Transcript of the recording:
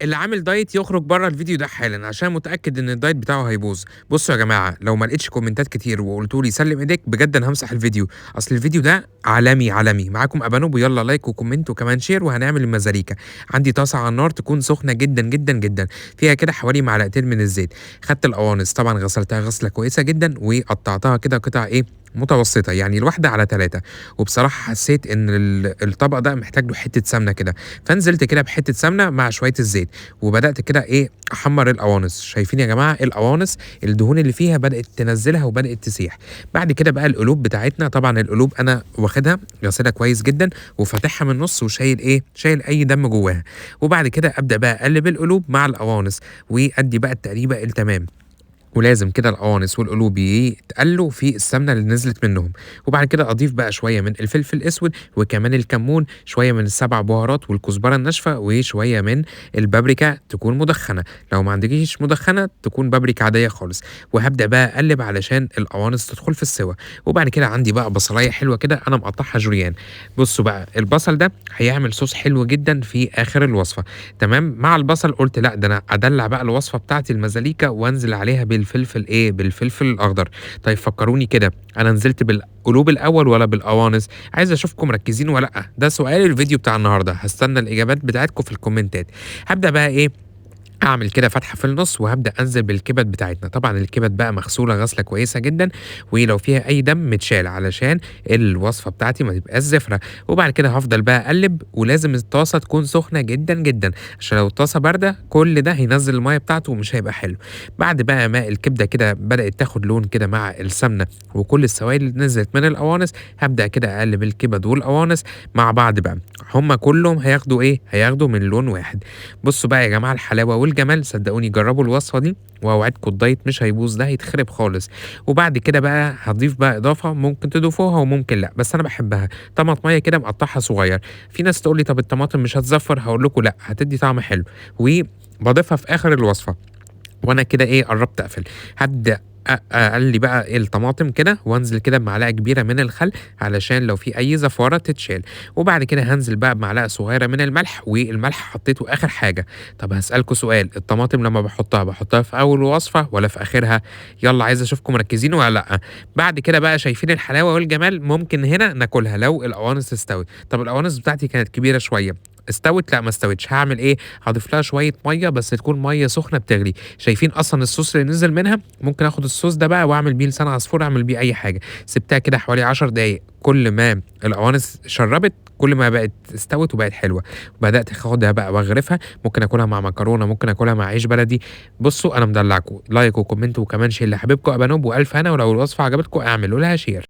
اللي عامل دايت يخرج برّه الفيديو ده حالًا، عشان متأكد إن الدايت بتاعه هيبوظ. بُصّوا يا جماعة، لو ما لقيتش كومنتات كتير وقلتوا لي سلِّم إيديك، بجد أنا هامسح الفيديو، أصل الفيديو ده عالمي، عالمي. معاكم أبانوب ويالّا لايك وكومنت وكمان شير وهنعمل المزاريكا. عندي طاسة على النار تكون سخنة جدًا، جدًا، جدًا، فيها كده حوالي معلقتين من الزيت. خدت القوانص طبعًا غسلتها غسلة كويسة جدًا وقطّعتها كده قطع متوسطة، يعني الواحدة على 3. وبصراحة حسيت إن الطبق ده محتاج له حتّة سمنة كده، فنزلت كده بحتّة سمنة مع شوية الزيت. وبدأت كده أحمّر القوانص. شايفين يا جماعة القوانص الدهون اللي فيها بدأت تنزّلها وبدأت تسيح. بعد كده بقى القلوب بتاعتنا، طبعًا القلوب أنا واخدها غاسلها كويس جدًا وفاتحها من النُص وشايل شايل أي دم جواها. وبعد كده أبدأ بقى أقلّب القلوب مع القوانص وأدّي بقى التقليبة التمام. ولازم كده القوانص والقلوب يتقلّوا في السمنة اللي نزلت منّهم. وبعد كده أضيف بقى شوية من الفلفل الأسود وكمان الكمون، شوية من ال7 بهارات والكزبرة الناشفة وشوية من البابريكا تكون مُدخّنة. لو ما عندكيش مُدخّنة تكون بابريكا عادية خالص. وهابدأ بقى أقلّب علشان القوانص تدخل في السِوَى. وبعد كده عندي بقى بصلاية حلوة كده أنا مقطّعها جوليان. بُصّوا بقى البصل ده هيعمل صوص حلو جدًا في آخر الوصفة. تمام. مع البصل قُلت لأ، ده أنا أدلّع بقى الوصفة بتاعتي المزاليكا وأنزل عليها بالفلفل الأخضر. طيب فكّروني كده، أنا نزلت بالقلوب الأول والّا بالقوانص؟ عايز أشوفكم مركّزين والّا لأ، ده سؤال الفيديو بتاع النهارده. هاستنى الإجابات بتاعتكم في الكومنتات. هابدأ بقى أعمل كده فتحة في النُص وهابدأ أنزل بالكِبَد بتاعتنا. طبعًا الكِبَد بقى مغسولة غسلة كويسة جدًا، ولو فيها أي دم متشال علشان الوصفة بتاعتي ما تبقاش زفرة. وبعد كده هافضل بقى أقلِّب ولازم الطاسة تكون سخنة جدًا، جدًا، عشان لو الطاسة باردة كل ده هينزّل المَيّة بتاعته ومش هيبقى حلو. بعد بقى ما الكبدة كده بدأت تاخد لون كده مع السمنة وكل السوائل اللي نزلت من القوانص، هابدأ كده أقلِّب الكِبَد والقوانص مع بعض بقى. هم كلّهم هياخدوا هياخدوا من لون واحد. بُصّوا بقى يا جماعة الحلاوة والجمال، صدقوني جرّبوا الوصفة دي وأوعدكم الدايت مش هيبوظ، ده هيتخرب خالص. وبعد كده بقى هاضيف بقى إضافة ممكن تضيفوها وممكن لأ، بس أنا باحبها، طماطماية كده مقطّعها صغيّر. في ناس تقول لي طَب الطماطم مش هتزفّر؟ هاقول لكم لأ، هتدّي طعم حلو. وباضيفها في آخر الوصفة. وأنا كده قرّبت أقفل. هابدأ أقلّي بقى الطماطم كده وأنزل كده بمعلقة كبيرة من الخل علشان لو في أي زفارة تتشال. وبعد كده هانزل بقى بمعلقة صغيرة من الملح، والملح حطيته آخر حاجة. طب هاسألكم سؤال، الطماطم لمّا باحطها في أول الوصفة والّا في آخرها؟ يالّا عايز أشوفكم مركّزين والّا لأ. بعد كده بقى شايفين الحلاوة والجمال، ممكن هنا ناكلها لو القوانص استوت. طب القوانص بتاعتي كانت كبيرة شوية، استوت؟ لأ ما استوتش. هاعمل هاضيف لها شوية مَيّة بس تكون مَيّة سخنة بتغلي. شايفين أصلًا الصوص اللي نزل منها؟ ممكن آخد الصوص ده بقى وأعمل بيه لسان عصفور، أعمل بيه أي حاجة. سِبتها كده حوالي 10 دقايق، كل ما القوانص شرّبت كل ما بقت استوت وبقت حلوة. وبدأت آخدها بقى وأغرفها، ممكن آكلها مع مكرونة، ممكن آكلها مع عيش بلدي. بُصّوا أنا مدلّعكم، لايك وكومنت وكمان شير لحبيبكم أبانوب وألف هنا، ولو الوصفة عجبتكم اعملوا لها شير.